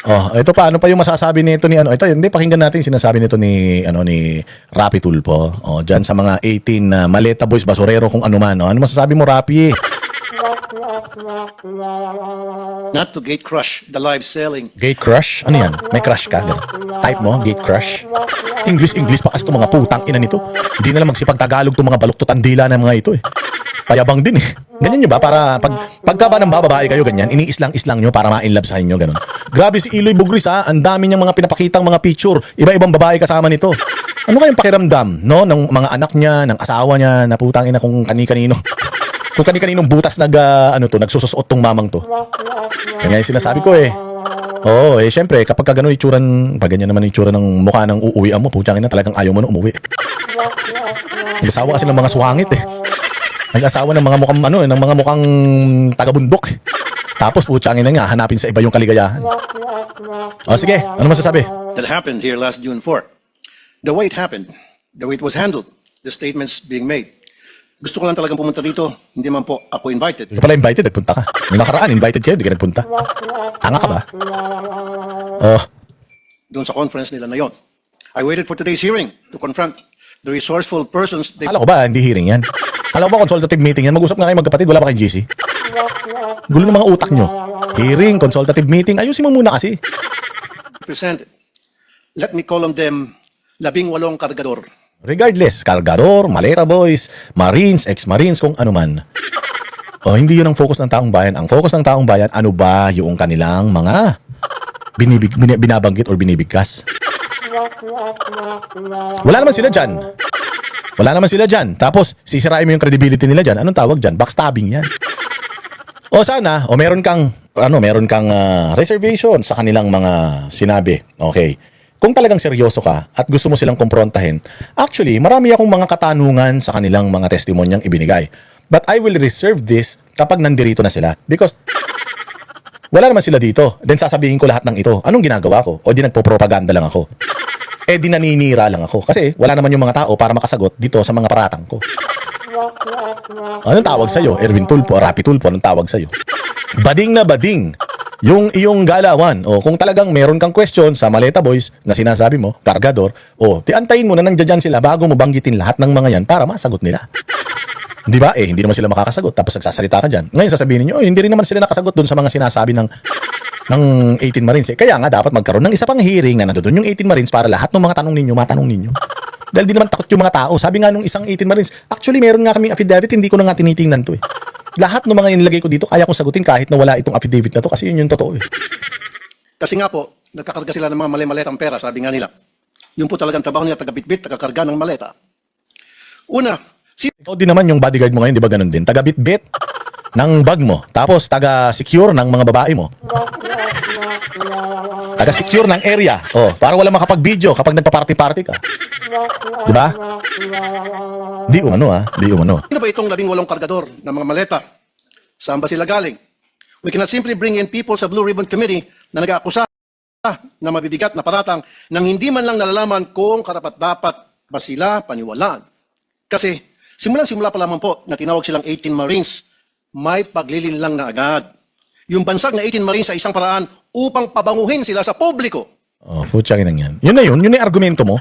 Oh, ito pa, ano pa yung masasabi nito ni ano? Ito, hindi pakinggan natin yung sinasabi nito ni ni Rapi Tulfo. Oh, diyan sa mga 18 na maleta boys, basurero kung ano man. Oh. Ano masasabi mo, Rapi? Not to gate crush the live selling. Gate crush? Ano yan? May crush ka? Ganun. Type mo, gate crush. English pa kasi itong mga putang ina nito. Hindi na lang magsipag-Tagalog itong mga baluktot ang dila ng mga ito eh. Payabang din eh. Ganyan nyo ba? Para pagka ba ng babae kayo ganyan, iniislang-islang nyo para ma-inlove sa inyo, ganun. Grabe si Iloy Bugris ha. Ang dami niyang mga pinapakitang mga picture. Iba-ibang babae kasama nito. Ano kayong pakiramdam, no? Ng mga anak niya, ng asawa niya, na putang ina kung kani-kanino. Kung kani-kaninong butas nagsusuot tong mamang to. Ganyan yung sinasabi ko eh. Oo, eh syempre, kapag ganun ituran, pag ganyan naman itsura ng mukha ng uuwian mo, putang ina talagang ayaw mo na umuwi. Nag-asawa kasi ng mga suwangit eh. Nag-asawa ng mga mukhang ng mga mukhang taga-bundok. Tapos putang ina nga hanapin sa iba yung kaligayahan. O sige, ano masasabi? That happened here last June 4. The way it happened, the way it was handled, the statements being made. Gusto ko lang talagang pumunta dito, hindi man po ako invited. Hindi ka pala invited, nagpunta ka. May nakaraan, invited kayo, hindi ka nagpunta. Tanga ka ba? Oh, Doon sa conference nila na yon. I waited for today's hearing to confront the resourceful persons they akala ko ba hindi hearing yan? Akala ko ba consultative meeting yan? Mag-usap nga kayo magkapatid, wala pa kayong GC. Gulo ng mga utak nyo. Hearing, consultative meeting, ayusin mo muna kasi. presented. Let me call on them 18 kargador. Regardless, kargador, maleta boys, marines, ex-marines, kung ano man. O, hindi yun ang focus ng taong bayan. Ang focus ng taong bayan, ano ba yung kanilang mga binabanggit or binibigkas? Wala naman sila dyan. Wala naman sila dyan. Tapos, sisirain mo yung credibility nila dyan. Anong tawag dyan? Backstabbing yan. O sana, o meron kang reservation sa kanilang mga sinabi. Okay. Kung talagang seryoso ka at gusto mo silang kumprontahin, actually, marami akong mga katanungan sa kanilang mga testimonyang ibinigay. But I will reserve this kapag nandirito na sila. Because wala naman sila dito. Then sasabihin ko lahat ng ito. Anong ginagawa ko? O di nagpo-propaganda lang ako? Eh di naninira lang ako. Kasi wala naman yung mga tao para makasagot dito sa mga paratang ko. Anong tawag sa'yo? Erwin Tulfo, Rapi Tulfo, anong tawag sa'yo? Bading na bading yung iyong galawan. O kung talagang meron kang question sa Maleta Boys na sinasabi mo, kargador, o tiantayin mo na nandiyan sila bago mo banggitin lahat ng mga yan para masagot nila. Di ba? Eh, hindi naman sila makakasagot tapos nagsasalita ka dyan. Ngayon sasabihin niyo, hindi rin naman sila nakasagot dun sa mga sinasabi ng 18 Marines. Eh, kaya nga dapat magkaroon ng isa pang hearing na nandoon yung 18 Marines para lahat ng mga tanong ninyo, matanong ninyo. Dahil di naman takot yung mga tao. Sabi nga nung isang 18 Marines, actually meron nga kaming affidavit, hindi ko na nga tinitingnan to eh. Lahat ng mga inilagay ko dito, kaya kong sagutin kahit na wala itong affidavit na to kasi yun yung totoo eh. Kasi nga po, nagkakarga sila ng mga mali-maletang pera, sabi nga nila. Yun po talagang trabaho nila, taga-bitbit, taga-karga ng maleta. Una, Ikaw din naman yung bodyguard mo ngayon, di ba ganun din? Taga-bit-bit ng bag mo, tapos taga-secure ng mga babae mo. Taga-secure ng area. Oh, para wala makapag-video kapag nagpa-party-party ka. Di ba? Di umano di umano. sino ba itong 18 kargador ng mga maleta? Saan ba sila galing? We cannot simply bring in people sa Blue Ribbon Committee na nag-aakusa na mabibigat na paratang nang hindi man lang nalalaman kung karapat-dapat ba sila paniwalaan. Kasi simulang-simula pa lamang po na tinawag silang 18 Marines, may paglilin lang na agad. Yung bansag na 18 Marines sa isang paraan upang pabanguhin sila sa publiko. Oh, putsangin lang yan. Yun na yun yung argumento mo.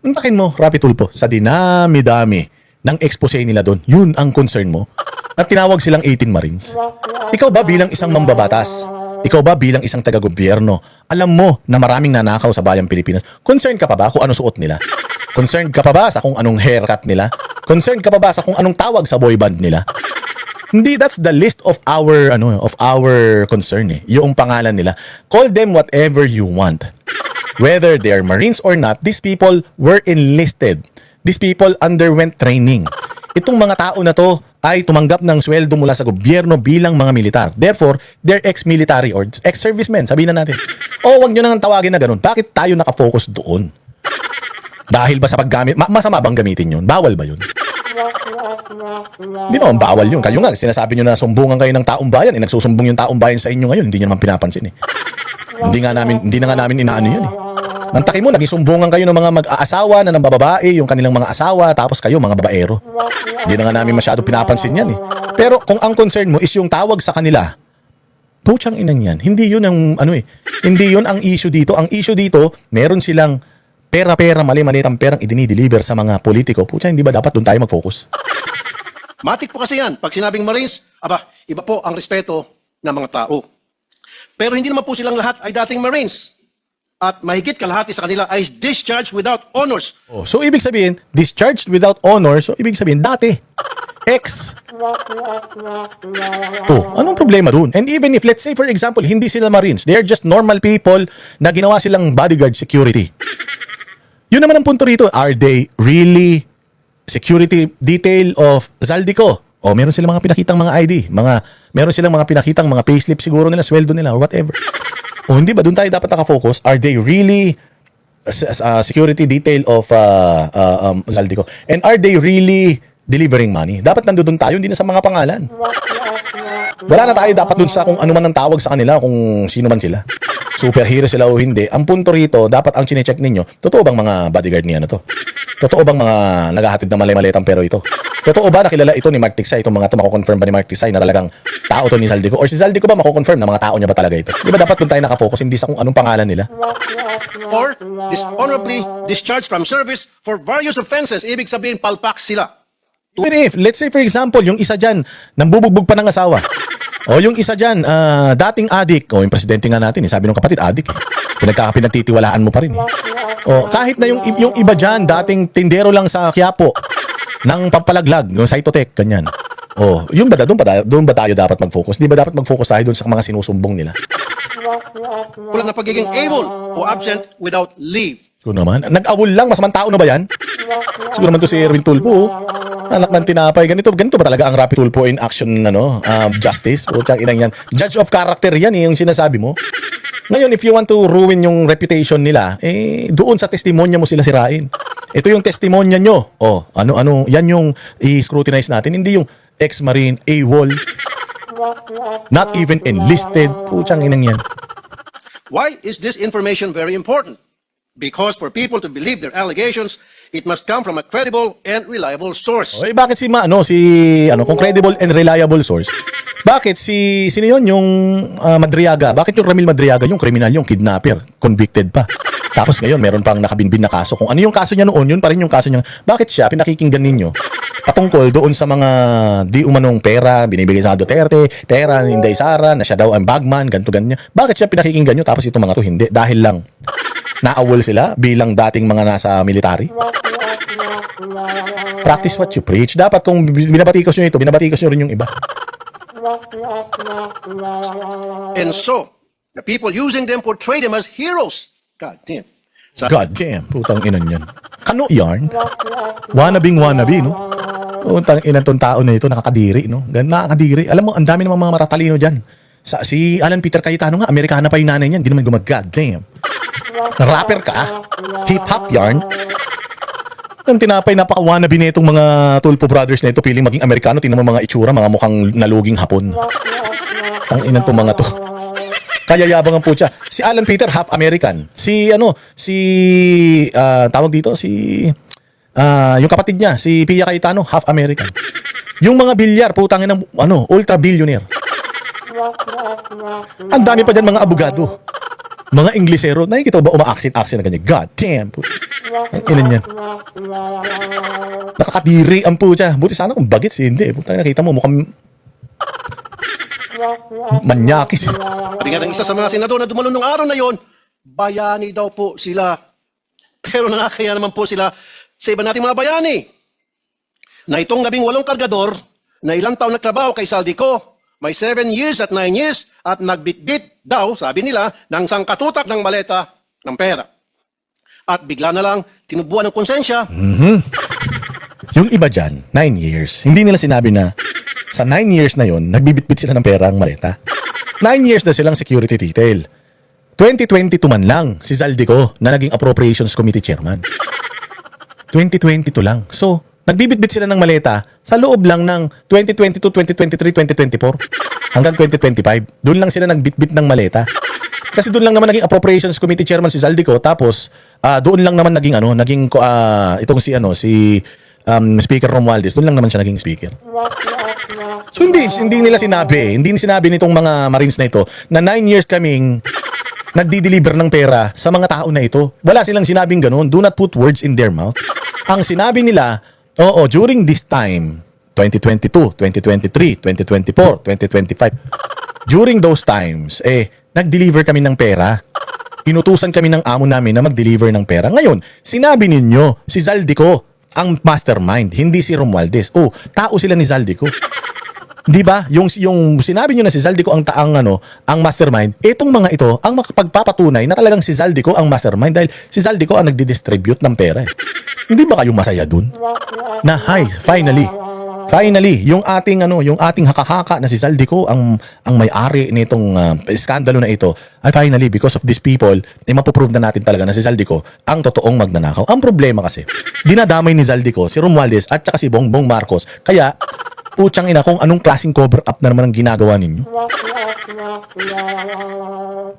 Nantakin mo, Rapi Tulfo, sa dinami-dami ng expose nila doon. Yun ang concern mo. At tinawag silang 18 Marines. Ikaw ba bilang isang mambabatas? Ikaw ba bilang isang taga-gobyerno? Alam mo na maraming nanakaw sa bayang Pilipinas. Concerned ka pa ba kung ano suot nila? Concerned ka pa ba sa kung anong haircut nila? Concerned ka pa ba sa kung anong tawag sa boy band nila? Hindi, that's the list of our concern eh. Yung pangalan nila. Call them whatever you want. Whether they are Marines or not, these people were enlisted. These people underwent training. Itong mga tao na to ay tumanggap ng sweldo mula sa gobyerno bilang mga militar. Therefore, they're ex-military or ex-servicemen, sabihin na natin. O, wag nyo nang tawagin na ganun. Bakit tayo nakafocus doon? Dahil ba sa paggamit? Masama bang gamitin yun? Bawal ba yun? Hindi naman bawal yun. Kayo nga, sinasabi nyo na sumbungan kayo ng taong bayan. Nagsusumbong yung taong bayan sa inyo ngayon. Hindi nyo naman pinapansin eh. Hindi na nga namin inaano yun eh. Nantakin mo, naging sumbungan kayo ng mga mag-aasawa na ng babae, yung kanilang mga asawa, tapos kayo mga babaero. Hindi na nga namin masyado pinapansin yan eh. Pero kung ang concern mo is yung tawag sa kanila Pochang inan yan. Hindi yun ang, hindi yun ang issue dito. Ang issue dito, meron silang pera-pera, mali-malitang perang idinideliver sa mga politiko. Pucha, hindi ba dapat doon tayo mag-focus? Matik po kasi yan. Pag sinabing Marines, iba po ang respeto ng mga tao. Pero hindi naman po silang lahat ay dating Marines. At mahigit kalahati sa kanila ay discharged without honors. Oh, so, ibig sabihin, discharged without honor, so, ibig sabihin, dati. Ex. Oh, anong problema dun? And even if, let's say, for example, hindi sila Marines, they are just normal people na ginawa silang bodyguard security. Yun naman ang punto rito. Are they really security detail of Zaldico? O meron silang mga pinakitang mga ID, meron silang mga pinakitang mga payslip siguro nila, sweldo nila, or whatever. O hindi ba, doon tayo dapat nakafocus? Are they really security detail of Zaldico? And are they really delivering money? Dapat nandoon tayo, hindi na sa mga pangalan. Wala na tayo dapat doon sa kung ano man ang tawag sa kanila, kung sino man sila. Superhero sila o hindi. Ang punto rito, dapat ang chinecheck ninyo, totoo bang mga bodyguard niya na to? Totoo bang mga naghahatid na malay-malitang pero ito? Totoo ba nakilala ito ni Mark Tiksay, itong mga ito mako-confirm ba ni Mark Tiksay na talagang tao to ni Zaldico? Or si Zaldico ba mako-confirm na mga tao niya ba talaga ito? Di ba dapat doon tayo nakafocus, hindi sa kung anong pangalan nila? Or dishonorably discharged from service for various offenses. Ibig sabihin, palpak sila. Even if, let's say for example, yung isa dyan, nambubugbog pa ng asawa. O yung isa dyan, dating adik. O yung presidente nga natin, sabi ng kapatid, adik. Pinagtitiwalaan mo pa rin. O kahit na yung iba dyan, dating tindero lang sa Quiapo, ng pampalaglag, yung Cytotech, ganyan. O, yun ba, doon ba tayo dapat mag-focus? Di ba dapat mag-focus tayo doon sa mga sinusumbong nila? Tulad na pagiging able o absent without leave. So naman, nag-awol lang, masamang tao na ba yan? Siguro naman to si Erwin Tulfo, anak ng tinapay. Ganito ba talaga ang Rapi Tulfo in action, justice? O tiyang inang yan. Judge of character yan, yung sinasabi mo. Ngayon, if you want to ruin yung reputation nila, doon sa testimonya mo sila sirain. Ito yung testimonya nyo. O, yan yung i-scrutinize natin. Hindi yung ex-marine, AWOL, not even enlisted. Puchang inang yan. Why is this information very important? Because for people to believe their allegations, it must come from a credible and reliable source. Oy, bakit kung credible and reliable source? Bakit sino yun, yung Madriaga? Bakit yung Ramil Madriaga, yung kriminal, yung kidnapper, convicted pa? Tapos ngayon, meron pang nakabinbin na kaso. Kung ano yung kaso niya noon, yun pa rin yung kaso niya. Bakit siya pinakikinggan ninyo? Patungkol doon sa mga di umanong pera, binibigay sa Duterte, pera ni Inday Sara, na siya daw ang bagman, ganito ganyan. Bakit siya pinakikinggan nyo, tapos itong mga to hindi? Dahil lang naawol sila bilang dating mga nasa military. Practice what you preach. Dapat kung binabatikos nyo ito, binabatikos nyo rin yung iba. And so, the people using them portray them as heroes. God damn. God damn, putang inan yan. Kano yarn? Wannabe, no? Putang inan tong tao na ito, nakakadiri, no? Nakakadiri. Alam mo, ang dami namang mga matatalino dyan. Si Alan Peter Cayetano nga, Amerikana pa yung nanay niyan, hindi naman God damn. Rapper ka? Hip-hop yarn? Ang tinapay, napaka-wannabe na itong mga Tulfo brothers na ito, piling maging Amerikano, tingnan mo mga itsura, mga mukhang naluging Hapon. Ang inan tong mga to. Kaya yabang ang putya. Si Alan Peter, half American. Tawag dito, yung kapatid niya, si Pia Cayetano, half American. Yung mga bilyar, putangin ng, ultra billionaire. Ang dami pa dyan mga abogado. Mga Inglesero, nakikita ba uma-accent na ganyan? God damn. Ang ilan yan. Nakakadiri ang putya. Buti sana kung bagets, hindi. Putang nakita mo, mukhang manyakis. Sabi nga ng isa sa mga senador na dumalon nung araw na yon, bayani daw po sila. Pero nakakaya naman po sila sa iba nating mga bayani. Na itong 18 kargador na ilang taon nagtrabaho kay Zaldico, may 7 years at 9 years at nagbitbit daw, sabi nila, ng sangkatutak ng maleta ng pera. At bigla na lang, tinubuan ng konsensya. Yung iba dyan, 9 years. Hindi nila sinabi na sa 9 years na yon, nagbibitbit sila ng pera ang maleta. 9 years na silang security detail. 2022 man lang si Zaldico na naging Appropriations Committee Chairman. 2022 lang. So, nagbibitbit sila ng maleta sa loob lang ng 2022, 2023, 2024 hanggang 2025. Doon lang sila nagbitbit ng maleta. Kasi doon lang naman naging Appropriations Committee Chairman si Zaldico, tapos doon lang naman naging itong si Speaker Romualdez, doon lang naman siya naging speaker. So hindi nila sinabi, hindi sinabi nitong mga Marines na ito na 9 years kaming nagdi-deliver ng pera sa mga tao na ito. Wala silang sinabing ganun. Do not put words in their mouth. Ang sinabi nila, oo, during this time, 2022, 2023, 2024, 2025, during those times, nag-deliver kami ng pera. Inutusan kami ng amo namin na mag-deliver ng pera. Ngayon, sinabi ninyo, si Zaldico ang mastermind, hindi si Romualdez. Oh, tao sila ni Zaldico. Di ba? Yung sinabi niyo na si Zaldico ang mastermind, itong mga ito ang makapagpapatunay na talagang si Zaldico ang mastermind dahil si Zaldico ang nagdi-distribute ng pera. Hindi ba kayo masaya dun? Na finally, yung ating hakahaka na si Zaldico ang may-ari nitong iskandalo na ito, ay finally, because of these people, mapoprove na natin talaga na si Zaldico ang totoong magnanakaw. Ang problema kasi, dinadamay ni Zaldico si Romualdez at saka si Bongbong Marcos. Kaya, putsang ina kung anong klaseng cover up na naman ang ginagawa ninyo.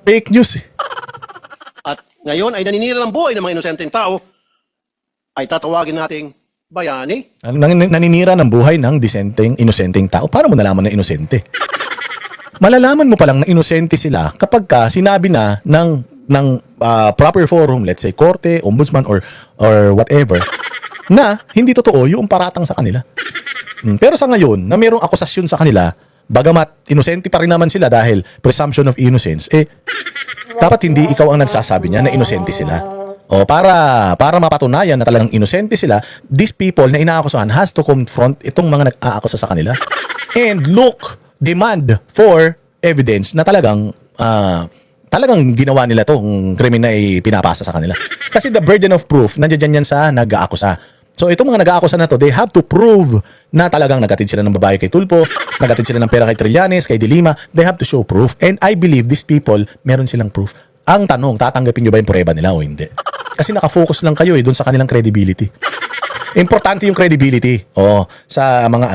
Fake news. At ngayon ay naninira ng buhay ng mga inosenteng tao, ay tatawagin nating bayani. Naninira ng buhay ng inosenteng tao. Paano mo nalaman na inosente? Malalaman mo palang na inosente sila kapag ka sinabi na ng proper forum, let's say korte, ombudsman or whatever, na hindi totoo yung paratang sa kanila. Pero sa ngayon, na mayroong akusasyon sa kanila, bagamat inosente pa rin naman sila dahil presumption of innocence, dapat hindi ikaw ang nagsasabi niya na inosente sila. O para mapatunayan na talagang inosente sila, these people na inaakusahan has to confront itong mga nag-aakusa sa kanila and demand for evidence na talagang ginawa nila tong krimen na pinapasa sa kanila. Kasi the burden of proof nandiyan yan sa nag-aakusa. So itong mga nag-aakusa na to, they have to prove na talagang nagatid sila ng babae kay Tulfo, nagatid sila ng pera kay Trillanes, kay De Lima. They have to show proof. And I believe these people, meron silang proof. Ang tanong, tatanggapin nyo ba yung prueba nila o hindi? Kasi nakafocus lang kayo doon sa kanilang credibility. Importante yung credibility sa mga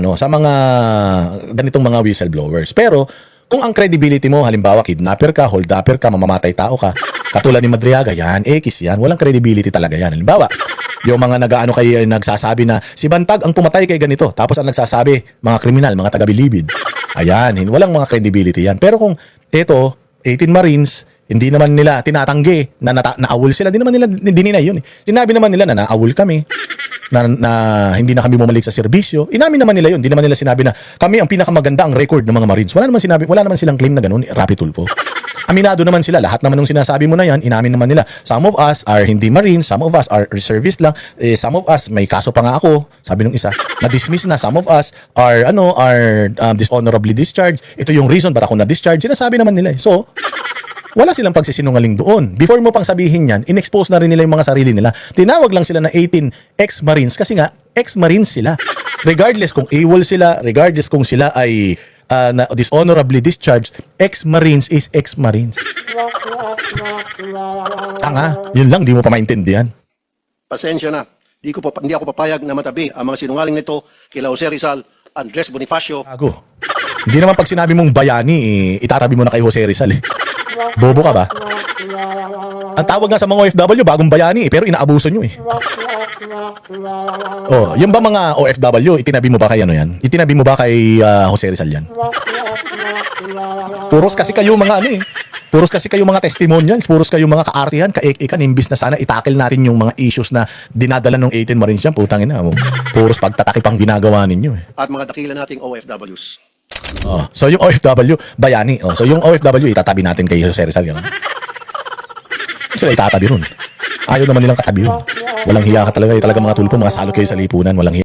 ganitong mga whistleblowers. Pero kung ang credibility mo, halimbawa kidnapper ka, holdupper ka, mamamatay tao ka, katulad ni Madriaga, yan, X yan, walang credibility talaga yan. Halimbawa, yung mga nagsasabi na si Bantag ang pumatay kay ganito, tapos ang nagsasabi, mga kriminal, mga taga-bilibid. Ayan, walang mga credibility yan. Pero kung ito, 18 Marines, hindi naman nila tinatanggi na naawol sila, hindi naman nila dininay yun. Sinabi naman nila na naawol kami, na hindi na kami bumalik sa serbisyo. Inamin naman nila yun. Hindi naman nila sinabi na kami ang pinakamaganda ang record ng mga Marines. Wala naman silang claim na ganun, Rapi Tulfo. Aminado naman sila. Lahat naman ng sinasabi mo na yan, inamin naman nila. Some of us are hindi Marines, some of us are reservist lang. Some of us, may kaso pa nga ako, sabi nung isa, na-dismiss na. Some of us are dishonorably discharged. Ito yung reason ba't ako na-discharge. Sinasabi naman nila. So, wala silang pagsisinungaling doon. Before mo pang sabihin yan, in-expose na rin nila yung mga sarili nila. Tinawag lang sila na 18 ex-Marines kasi nga, ex-Marines sila. Regardless kung AWOL sila, regardless kung sila ay na dishonorably discharged, ex-Marines is ex-Marines. Tanga, yun lang, di mo pa maintindihan. Pasensya na. Hindi ako papayag na matabi ang mga sinungaling nito kila Jose Rizal, Andres Bonifacio. Gago. Hindi naman pag sinabi mong bayani, itatabi mo na kay Jose Rizal eh. Bobo ka ba? Ang tawag nga sa mga OFW, bagong bayani pero inaabuso nyo eh. Yung ba mga OFW, itinabi mo ba kay yan? Itinabi mo ba kay Jose Rizal yan? Puros kasi kayo mga Puros kasi kayo mga testimonials, puros kayo mga kaartihan, kaik-ikan, imbis na sana itakil natin yung mga issues na dinadala ng 18 Marines yan, putang ina mo. Puros pagtatakip ang ginagawa ninyo eh. At mga dakila nating OFWs. So yung OFW, bayani. So yung OFW, itatabi natin kay Jose Rizal. Yan. Sila itatabi ron. Ayaw naman nilang katabi yun. Walang hiya ka talaga. Talaga mga Tulfo, mga salot kayo sa lipunan. Walang hiya.